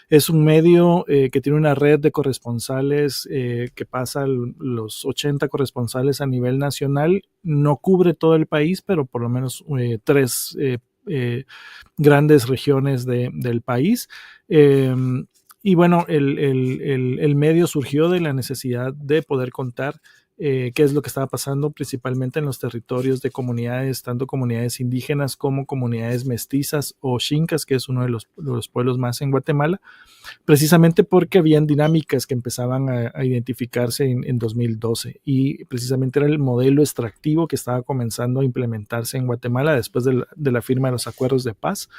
Es un medio que tiene una red de corresponsales que pasa los 80 corresponsales a nivel nacional. No cubre todo el país, pero por lo menos tres grandes regiones del país. Y bueno, el medio surgió de la necesidad de poder contar qué es lo que estaba pasando principalmente en los territorios de comunidades, tanto comunidades indígenas como comunidades mestizas o xincas, que es uno de los pueblos más en Guatemala, precisamente porque habían dinámicas que empezaban a identificarse en 2012 y precisamente era el modelo extractivo que estaba comenzando a implementarse en Guatemala después de la firma de los acuerdos de paz.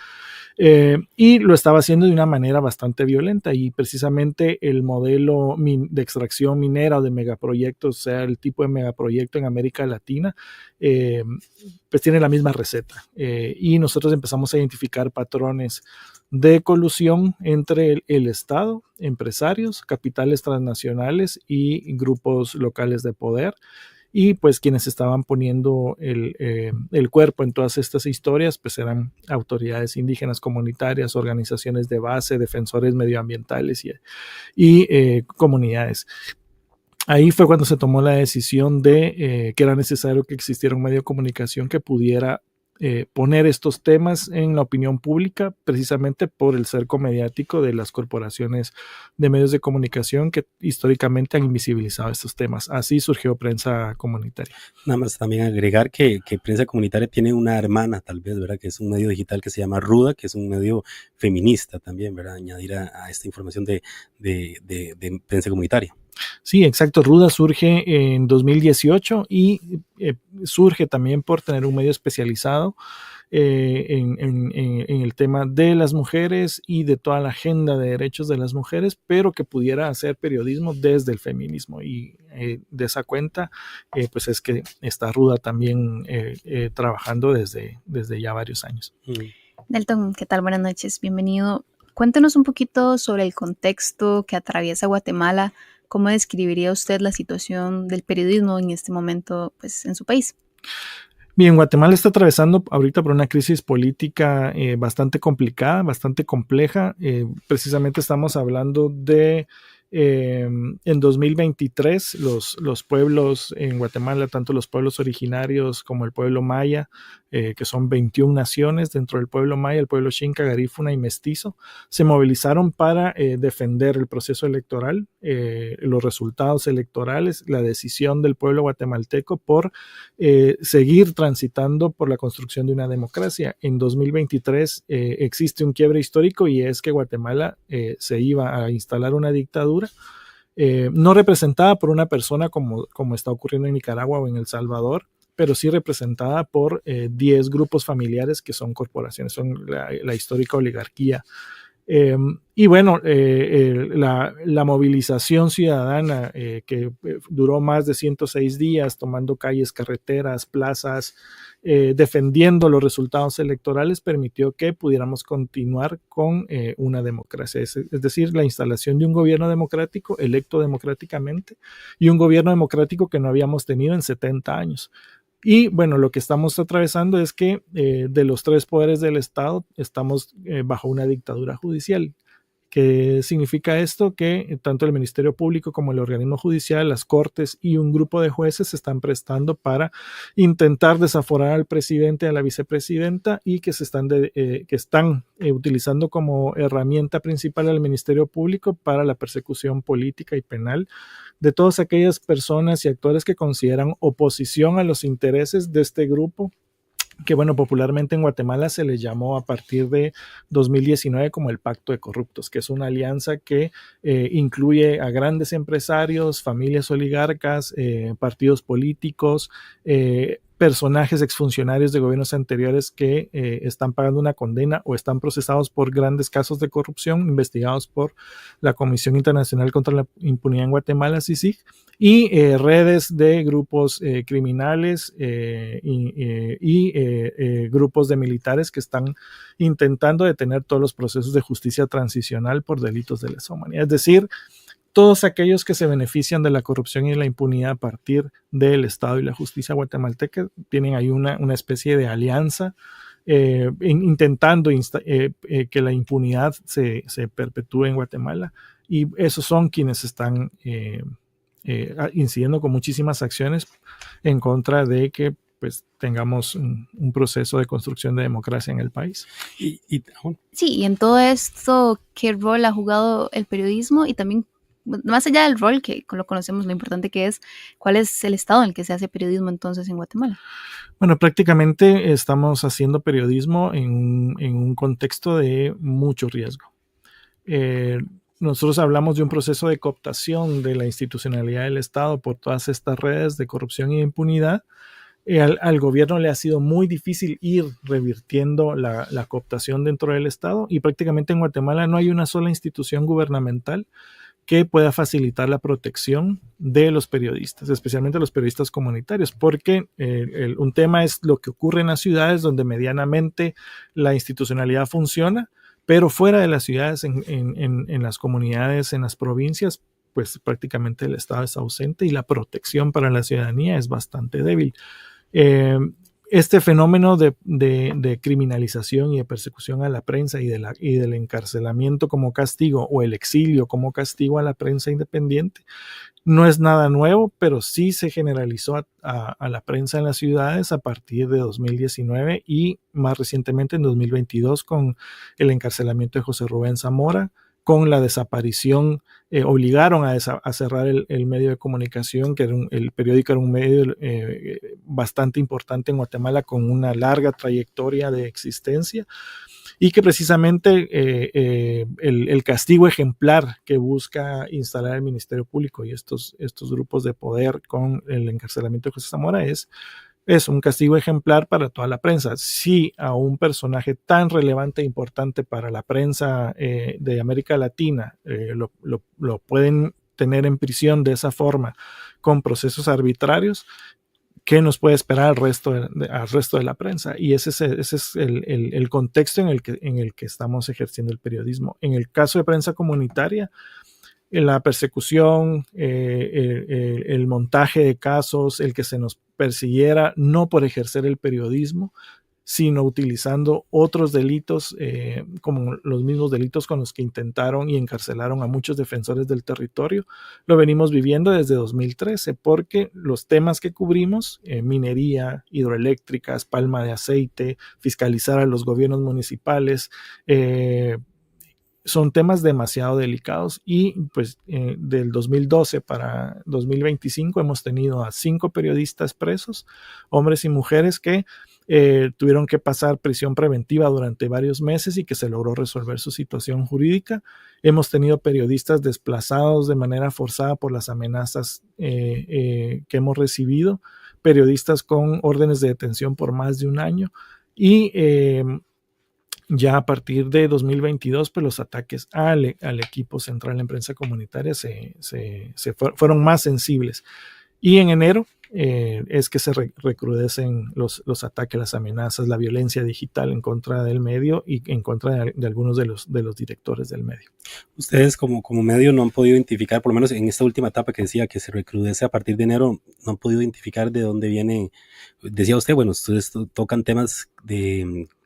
Y lo estaba haciendo de una manera bastante violenta y precisamente el modelo de extracción minera o de megaproyectos, o sea, el tipo de megaproyecto en América Latina, pues tiene la misma receta. Y nosotros empezamos a identificar patrones de colusión entre el Estado, empresarios, capitales transnacionales y grupos locales de poder. Y pues quienes estaban poniendo el cuerpo en todas estas historias, pues eran autoridades indígenas comunitarias, organizaciones de base, defensores medioambientales y comunidades. Ahí fue cuando se tomó la decisión de que era necesario que existiera un medio de comunicación que pudiera poner estos temas en la opinión pública, precisamente por el cerco mediático de las corporaciones de medios de comunicación que históricamente han invisibilizado estos temas. Así surgió Prensa Comunitaria. Nada más también agregar que Prensa Comunitaria tiene una hermana, tal vez, ¿verdad? Que es un medio digital que se llama Ruda, que es un medio feminista también, ¿verdad? Añadir a esta información de Prensa Comunitaria. Sí, exacto. Ruda surge en 2018 y surge también por tener un medio especializado en el tema de las mujeres y de toda la agenda de derechos de las mujeres, pero que pudiera hacer periodismo desde el feminismo. Y de esa cuenta, pues es que está Ruda también trabajando desde ya varios años. Delton, ¿qué tal? Buenas noches, bienvenido. Cuéntenos un poquito sobre el contexto que atraviesa Guatemala. ¿Cómo describiría usted la situación del periodismo en este momento, pues, en su país? Bien, Guatemala está atravesando ahorita por una crisis política bastante complicada, bastante compleja. Precisamente estamos hablando de en 2023 los pueblos en Guatemala, tanto los pueblos originarios como el pueblo maya, que son 21 naciones dentro del pueblo maya, el pueblo xinca, garífuna y mestizo, se movilizaron para defender el proceso electoral, los resultados electorales, la decisión del pueblo guatemalteco por seguir transitando por la construcción de una democracia. En 2023 existe un quiebre histórico y es que Guatemala se iba a instalar una dictadura no representada por una persona como está ocurriendo en Nicaragua o en El Salvador, pero sí representada por 10 grupos familiares que son corporaciones, son la histórica oligarquía. Y bueno, la movilización ciudadana que duró más de 106 días, tomando calles, carreteras, plazas, defendiendo los resultados electorales, permitió que pudiéramos continuar con una democracia, es decir, la instalación de un gobierno democrático, electo democráticamente, y un gobierno democrático que no habíamos tenido en 70 años. Y bueno, lo que estamos atravesando es que de los tres poderes del Estado estamos bajo una dictadura judicial. ¿Qué significa esto? Que tanto el Ministerio Público como el organismo judicial, las cortes y un grupo de jueces se están prestando para intentar desaforar al presidente, a la vicepresidenta y que están utilizando como herramienta principal al Ministerio Público para la persecución política y penal de todas aquellas personas y actores que consideran oposición a los intereses de este grupo, que bueno, popularmente en Guatemala se le llamó a partir de 2019 como el Pacto de Corruptos, que es una alianza que incluye a grandes empresarios, familias oligarcas, partidos políticos, personajes exfuncionarios de gobiernos anteriores que están pagando una condena o están procesados por grandes casos de corrupción investigados por la Comisión Internacional contra la Impunidad en Guatemala, CICIG, y redes de grupos criminales y grupos de militares que están intentando detener todos los procesos de justicia transicional por delitos de lesa humanidad. Es decir, todos aquellos que se benefician de la corrupción y la impunidad a partir del Estado y la justicia guatemalteca tienen ahí una especie de alianza intentando que la impunidad se perpetúe en Guatemala, y esos son quienes están incidiendo con muchísimas acciones en contra de que pues tengamos un proceso de construcción de democracia en el país. Sí, y en todo esto, ¿qué rol ha jugado el periodismo? Y también, más allá del rol que lo conocemos, lo importante que es, ¿cuál es el estado en el que se hace periodismo entonces en Guatemala? Bueno, prácticamente estamos haciendo periodismo en un contexto de mucho riesgo. Nosotros hablamos de un proceso de cooptación de la institucionalidad del Estado por todas estas redes de corrupción y de impunidad. Al gobierno le ha sido muy difícil ir revirtiendo la cooptación dentro del Estado, y prácticamente en Guatemala no hay una sola institución gubernamental que pueda facilitar la protección de los periodistas, especialmente los periodistas comunitarios, porque un tema es lo que ocurre en las ciudades donde medianamente la institucionalidad funciona, pero fuera de las ciudades, en las comunidades, en las provincias, pues prácticamente el Estado es ausente y la protección para la ciudadanía es bastante débil. Este fenómeno de criminalización y de persecución a la prensa y del encarcelamiento como castigo, o el exilio como castigo a la prensa independiente, no es nada nuevo, pero sí se generalizó a la prensa en las ciudades a partir de 2019 y más recientemente en 2022 con el encarcelamiento de José Rubén Zamora, con la desaparición, obligaron a cerrar el medio de comunicación, que era el periódico era un medio bastante importante en Guatemala con una larga trayectoria de existencia, y que precisamente el castigo ejemplar que busca instalar el Ministerio Público y estos grupos de poder con el encarcelamiento de José Zamora es un castigo ejemplar para toda la prensa. Si a un personaje tan relevante e importante para la prensa de América Latina lo pueden tener en prisión de esa forma, con procesos arbitrarios, ¿qué nos puede esperar al resto de la prensa? Y ese es el contexto en el que estamos ejerciendo el periodismo. En el caso de prensa comunitaria, la persecución, el montaje de casos, el que se nos persiguiera, no por ejercer el periodismo, sino utilizando otros delitos, como los mismos delitos con los que intentaron y encarcelaron a muchos defensores del territorio, lo venimos viviendo desde 2013, porque los temas que cubrimos, minería, hidroeléctricas, palma de aceite, fiscalizar a los gobiernos municipales, son temas demasiado delicados, y pues del 2012 para 2025 hemos tenido a 5 periodistas presos, hombres y mujeres que tuvieron que pasar prisión preventiva durante varios meses y que se logró resolver su situación jurídica. Hemos tenido periodistas desplazados de manera forzada por las amenazas que hemos recibido, periodistas con órdenes de detención por más de un año, y ya a partir de 2022, pues los ataques al equipo central en prensa comunitaria fueron más sensibles. Y en enero es que se recrudecen los ataques, las amenazas, la violencia digital en contra del medio y en contra de algunos de los directores del medio. Ustedes como medio no han podido identificar, por lo menos en esta última etapa que decía que se recrudece a partir de enero, no han podido identificar de dónde viene. Decía usted, bueno, ustedes tocan temas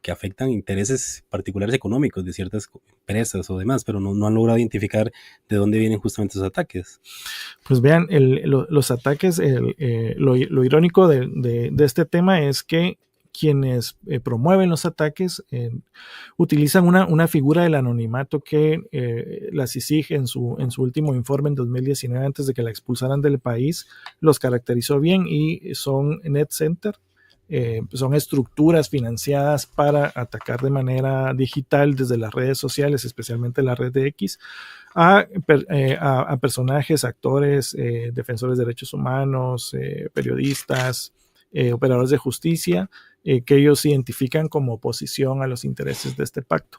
que afectan intereses particulares económicos de ciertas empresas o demás, pero no han logrado identificar de dónde vienen justamente esos ataques. Pues vean, los ataques, lo irónico de este tema es que quienes promueven los ataques utilizan una figura del anonimato que la CICIG en su último informe en 2019, antes de que la expulsaran del país, los caracterizó bien, y son net center. Son estructuras financiadas para atacar de manera digital desde las redes sociales, especialmente la red de X, a personajes, actores, defensores de derechos humanos, periodistas, operadores de justicia, que ellos identifican como oposición a los intereses de este pacto.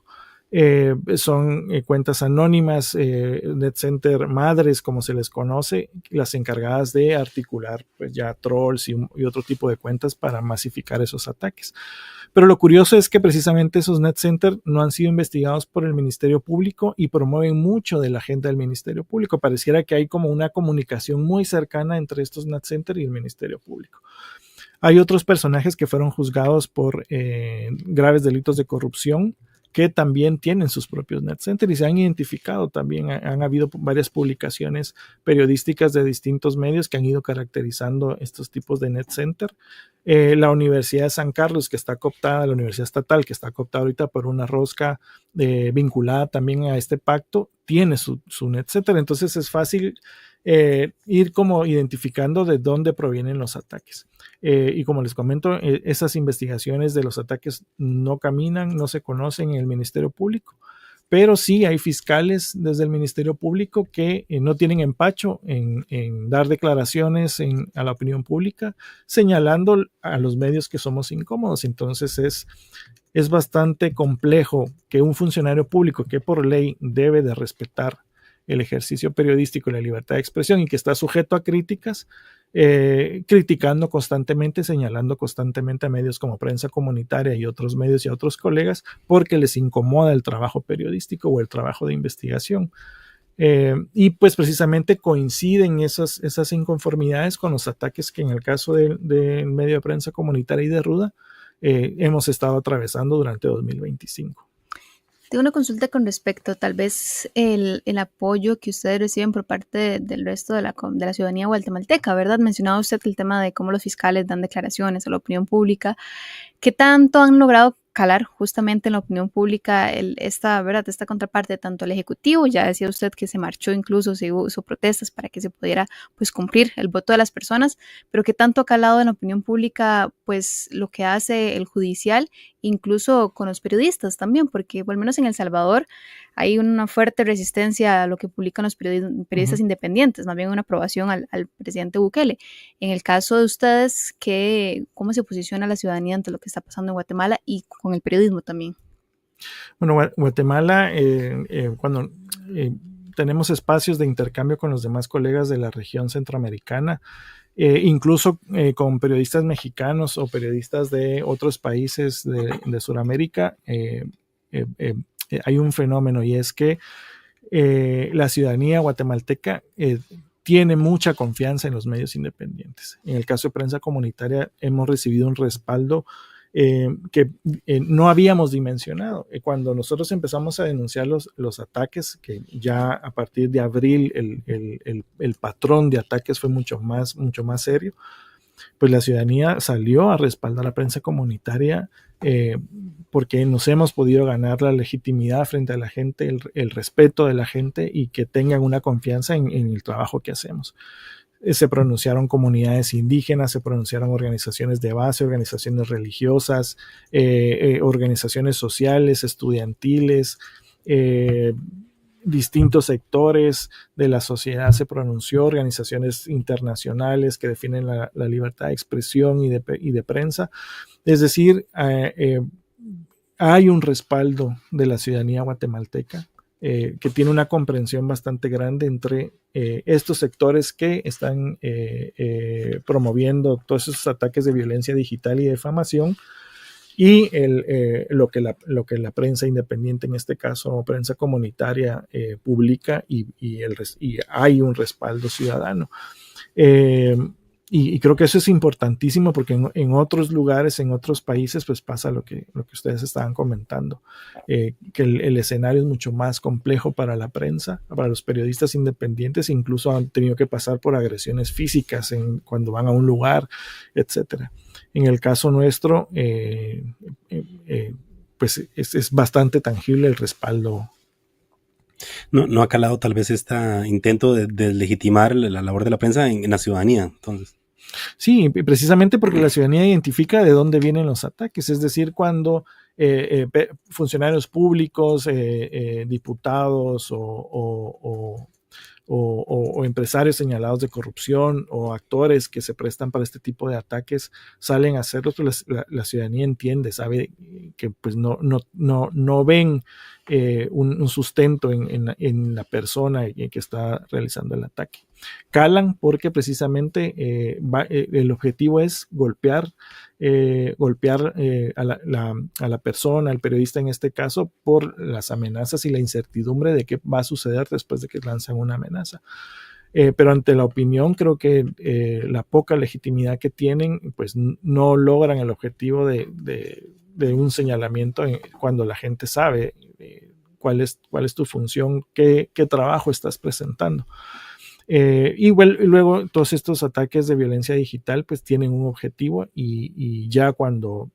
Son cuentas anónimas, net center madres, como se les conoce, las encargadas de articular pues ya trolls y otro tipo de cuentas para masificar esos ataques. Pero lo curioso es que precisamente esos net center no han sido investigados por el Ministerio Público y promueven mucho de la agenda del Ministerio Público. Pareciera que hay como una comunicación muy cercana entre estos net center y el Ministerio Público. Hay otros personajes que fueron juzgados por graves delitos de corrupción que también tienen sus propios net centers y se han identificado también. Han habido varias publicaciones periodísticas de distintos medios que han ido caracterizando estos tipos de net center. La Universidad de San Carlos, que está cooptada, la Universidad Estatal, que está cooptada ahorita por una rosca vinculada también a este pacto, tiene su net center. Entonces es fácil ir como identificando de dónde provienen los ataques. Y como les comento, esas investigaciones de los ataques no caminan, no se conocen en el Ministerio Público, pero sí hay fiscales desde el Ministerio Público que no tienen empacho en dar declaraciones a la opinión pública, señalando a los medios que somos incómodos. Entonces es bastante complejo que un funcionario público que por ley debe de respetar el ejercicio periodístico y la libertad de expresión y que está sujeto a críticas, criticando constantemente, señalando constantemente a medios como Prensa Comunitaria y otros medios y a otros colegas porque les incomoda el trabajo periodístico o el trabajo de investigación. Y pues precisamente coinciden esas inconformidades con los ataques que en el caso del medio de Prensa Comunitaria y de Ruda hemos estado atravesando durante 2025. Tengo una consulta con respecto tal vez el apoyo que ustedes reciben por parte del resto de la ciudadanía guatemalteca, ¿verdad? Mencionaba usted el tema de cómo los fiscales dan declaraciones a la opinión pública. ¿Qué tanto han logrado calar justamente en la opinión pública esta contraparte, tanto el Ejecutivo? Ya decía usted que se marchó, incluso se hizo protestas para que se pudiera pues cumplir el voto de las personas, pero ¿qué tanto ha calado en la opinión pública pues lo que hace el judicial, incluso con los periodistas también? Porque al menos en El Salvador hay una fuerte resistencia a lo que publican los periodistas independientes, más bien una aprobación al presidente Bukele. En el caso de ustedes, ¿cómo se posiciona la ciudadanía ante lo que está pasando en Guatemala y con el periodismo también? Bueno, Guatemala, cuando tenemos espacios de intercambio con los demás colegas de la región centroamericana, incluso con periodistas mexicanos o periodistas de otros países de Sudamérica, hay un fenómeno y es que la ciudadanía guatemalteca tiene mucha confianza en los medios independientes. En el caso de Prensa Comunitaria hemos recibido un respaldo que no habíamos dimensionado. Cuando nosotros empezamos a denunciar los ataques, que ya a partir de abril el patrón de ataques fue mucho más serio, pues la ciudadanía salió a respaldar a la Prensa Comunitaria porque nos hemos podido ganar la legitimidad frente a la gente, el respeto de la gente y que tengan una confianza en el trabajo que hacemos. Se pronunciaron comunidades indígenas, se pronunciaron organizaciones de base, organizaciones religiosas, organizaciones sociales, estudiantiles, distintos sectores de la sociedad se pronunció, organizaciones internacionales que definen la libertad de expresión y de prensa. Es decir, hay un respaldo de la ciudadanía guatemalteca que tiene una comprensión bastante grande entre estos sectores que están promoviendo todos esos ataques de violencia digital y defamación y lo que la prensa independiente, en este caso Prensa Comunitaria, publica y hay un respaldo ciudadano. Y creo que eso es importantísimo porque en otros lugares, en otros países, pues pasa lo que ustedes estaban comentando, que el escenario es mucho más complejo para la prensa, para los periodistas independientes, incluso han tenido que pasar por agresiones físicas cuando van a un lugar, etcétera. En el caso nuestro, pues es bastante tangible el respaldo. No ha calado tal vez este intento de legitimar la labor de la prensa en la ciudadanía, entonces. Sí, precisamente porque la ciudadanía identifica de dónde vienen los ataques, es decir, cuando funcionarios públicos, diputados o empresarios señalados de corrupción o actores que se prestan para este tipo de ataques salen a hacerlos, pues la ciudadanía entiende, sabe que pues no ven un sustento en la persona que está realizando el ataque. Calan porque precisamente el objetivo es golpear a la persona, al periodista en este caso, por las amenazas y la incertidumbre de qué va a suceder después de que lanzan una amenaza. Pero ante la opinión creo que la poca legitimidad que tienen, pues no logran el objetivo de un señalamiento cuando la gente sabe cuál es tu función, qué trabajo estás presentando. Luego todos estos ataques de violencia digital pues tienen un objetivo y ya cuando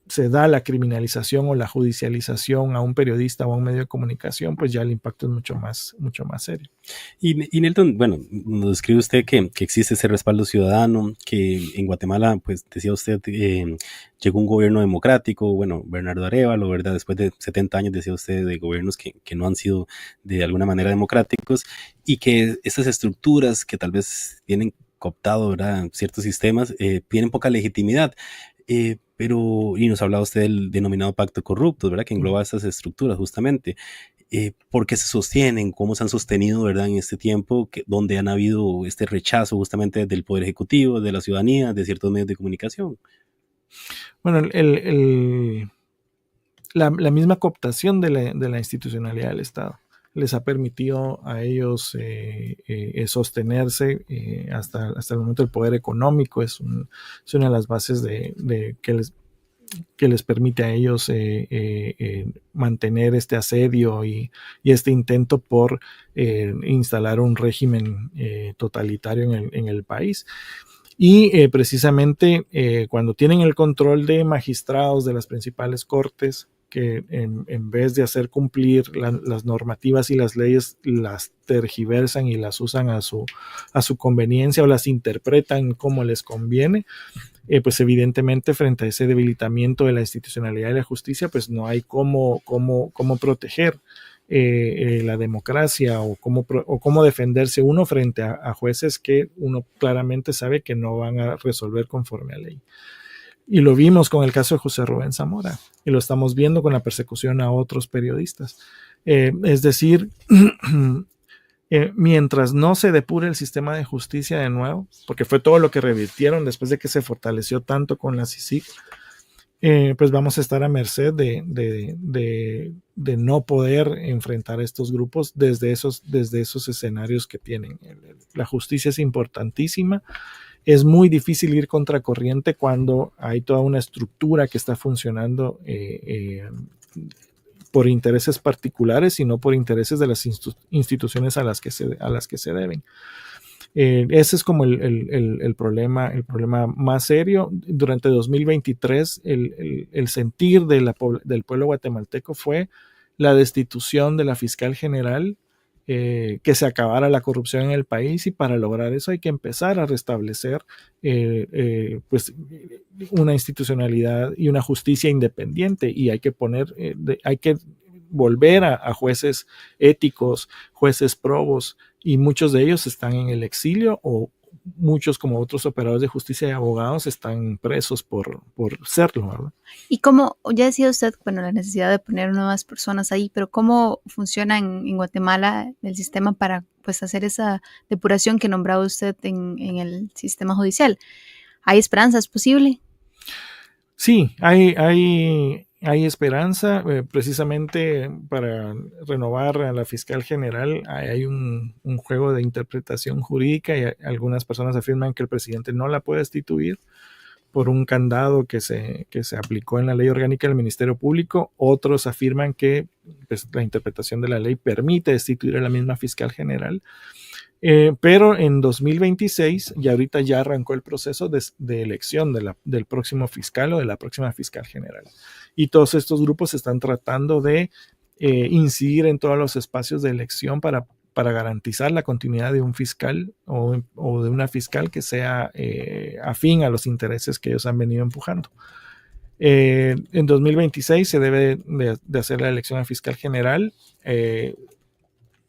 se da la criminalización o la judicialización a un periodista o a un medio de comunicación, pues ya el impacto es mucho más serio. Y Nelton, bueno, nos describe usted que existe ese respaldo ciudadano, que en Guatemala, pues decía usted, llegó un gobierno democrático, bueno, Bernardo Arévalo, ¿verdad? Después de 70 años, decía usted, de gobiernos que no han sido de alguna manera democráticos, y que estas estructuras que tal vez tienen cooptado, ¿verdad?, ciertos sistemas, tienen poca legitimidad. Y nos hablaba usted del denominado pacto de corruptos, ¿verdad?, que engloba estas estructuras justamente. ¿Por qué se sostienen? ¿Cómo se han sostenido, verdad, en este tiempo donde han habido este rechazo justamente del Poder Ejecutivo, de la ciudadanía, de ciertos medios de comunicación? Bueno, la misma cooptación de la institucionalidad del Estado les ha permitido a ellos sostenerse hasta el momento. El poder económico es una de las bases que les permite a ellos mantener este asedio y este intento por instalar un régimen totalitario en el país. Y precisamente cuando tienen el control de magistrados de las principales cortes, que en vez de hacer cumplir las normativas y las leyes, las tergiversan y las usan a su conveniencia o las interpretan como les conviene, pues evidentemente frente a ese debilitamiento de la institucionalidad de la justicia, pues no hay cómo proteger la democracia o cómo defenderse uno frente a jueces que uno claramente sabe que no van a resolver conforme a ley. Y lo vimos con el caso de José Rubén Zamora y lo estamos viendo con la persecución a otros periodistas. Es decir, mientras no se depure el sistema de justicia de nuevo, porque fue todo lo que revirtieron después de que se fortaleció tanto con la CICIG, pues vamos a estar a merced de no poder enfrentar a estos grupos desde esos escenarios que tienen. La justicia es importantísima. Es muy difícil ir contracorriente cuando hay toda una estructura que está funcionando por intereses particulares y no por intereses de las instituciones a las que se deben. Ese es como el problema más serio. Durante 2023, el sentir del pueblo guatemalteco fue la destitución de la fiscal general, que se acabara la corrupción en el país, y para lograr eso hay que empezar a restablecer pues una institucionalidad y una justicia independiente, y hay que volver a jueces éticos, jueces probos, y muchos de ellos están en el exilio, o muchos, como otros operadores de justicia y abogados, están presos por serlo, ¿verdad? Y como ya decía usted, bueno, la necesidad de poner nuevas personas ahí, pero ¿cómo funciona en Guatemala el sistema para pues hacer esa depuración que nombraba usted en el sistema judicial? ¿Hay esperanza? ¿Es posible? Sí, hay esperanza. Precisamente para renovar a la fiscal general hay un juego de interpretación jurídica, y algunas personas afirman que el presidente no la puede destituir por un candado que se aplicó en la ley orgánica del Ministerio Público. Otros afirman que pues, la interpretación de la ley permite destituir a la misma fiscal general. Pero en 2026, y ahorita ya arrancó el proceso de elección del próximo fiscal o de la próxima fiscal general. Y todos estos grupos están tratando de incidir en todos los espacios de elección para garantizar la continuidad de un fiscal o de una fiscal que sea afín a los intereses que ellos han venido empujando. En 2026 se debe de hacer la elección a fiscal general.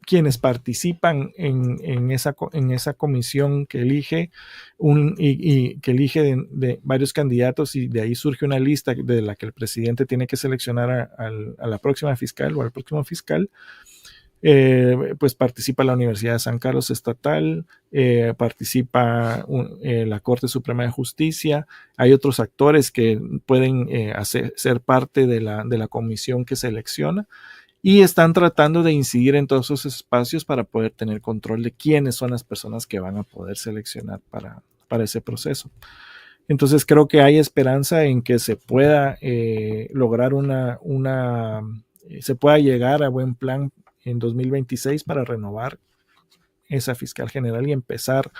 Quienes participan en esa comisión que elige que elige de varios candidatos, y de ahí surge una lista de la que el presidente tiene que seleccionar a la próxima fiscal o al próximo fiscal. Pues participa la Universidad de San Carlos Estatal, participa la Corte Suprema de Justicia. Hay otros actores que pueden ser parte de la comisión que selecciona. y están tratando de incidir en todos esos espacios para poder tener control de quiénes son las personas que van a poder seleccionar para ese proceso. Entonces creo que hay esperanza en que se pueda lograr se pueda llegar a buen plan en 2026 para renovar esa fiscal general y empezar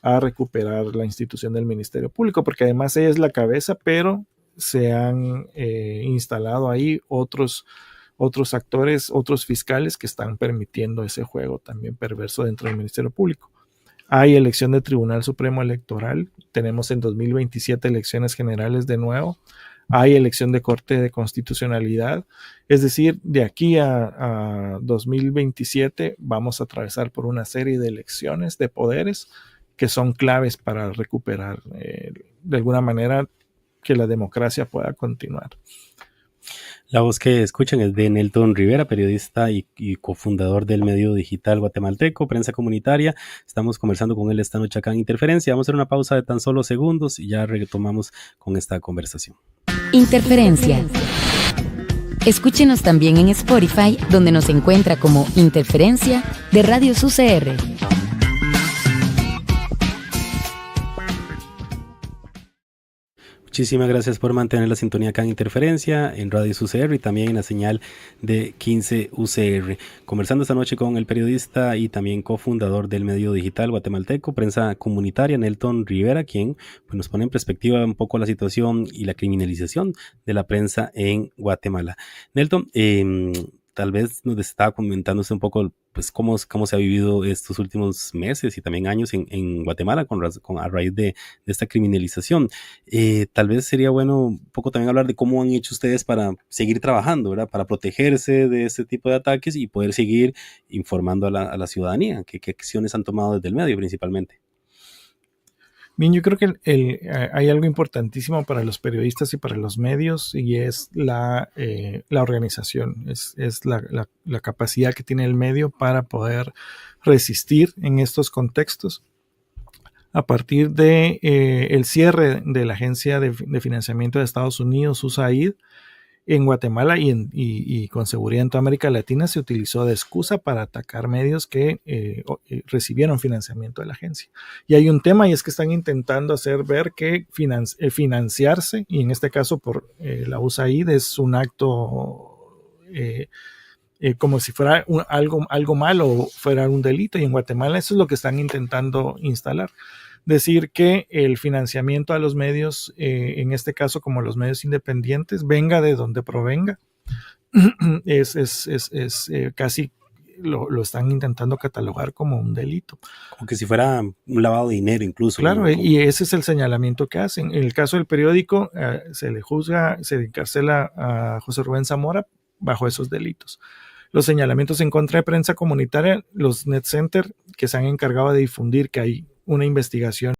a recuperar la institución del Ministerio Público, porque además ella es la cabeza, pero se han instalado ahí otros actores, otros fiscales que están permitiendo ese juego también perverso dentro del Ministerio Público. Hay elección de Tribunal Supremo Electoral, tenemos en 2027 elecciones generales de nuevo, hay elección de Corte de Constitucionalidad, es decir, de aquí a 2027 vamos a atravesar por una serie de elecciones de poderes que son claves para recuperar de alguna manera que la democracia pueda continuar. La voz que escuchan es de Nelton Rivera, periodista y cofundador del medio digital guatemalteco, Prensa Comunitaria. Estamos conversando con él esta noche acá en Interferencia. Vamos a hacer una pausa de tan solo segundos y ya retomamos con esta conversación. Interferencia. Escúchenos también en Spotify, donde nos encuentra como Interferencia de Radio UCR. Muchísimas gracias por mantener la sintonía acá en Interferencia, en Radio UCR y también en la señal de 15 UCR. Conversando esta noche con el periodista y también cofundador del medio digital guatemalteco, Prensa Comunitaria, Nelton Rivera, quien pues, nos pone en perspectiva un poco la situación y la criminalización de la prensa en Guatemala. Nelton, tal vez nos estaba comentando un poco pues cómo se ha vivido estos últimos meses y también años en Guatemala a raíz de esta criminalización. Tal vez sería bueno un poco también hablar de cómo han hecho ustedes para seguir trabajando, ¿verdad? Para protegerse de este tipo de ataques y poder seguir informando a la ciudadanía. ¿Qué acciones han tomado desde el medio principalmente? Bien, yo creo que hay algo importantísimo para los periodistas y para los medios y es la organización, es la capacidad que tiene el medio para poder resistir en estos contextos. A partir de el cierre de la Agencia de Financiamiento de Estados Unidos, USAID, en Guatemala y con seguridad en toda América Latina se utilizó de excusa para atacar medios que recibieron financiamiento de la agencia. Y hay un tema y es que están intentando hacer ver que financiarse, y en este caso por la USAID, es un acto como si fuera algo malo o fuera un delito, y en Guatemala eso es lo que están intentando instalar. Decir que el financiamiento a los medios, en este caso como los medios independientes, venga de donde provenga, es casi lo están intentando catalogar como un delito. Como que si fuera un lavado de dinero incluso. Claro, y ese es el señalamiento que hacen. En el caso del periódico, se le juzga, se encarcela a José Rubén Zamora bajo esos delitos. Los señalamientos en contra de Prensa Comunitaria, los net center que se han encargado de difundir que hay una investigación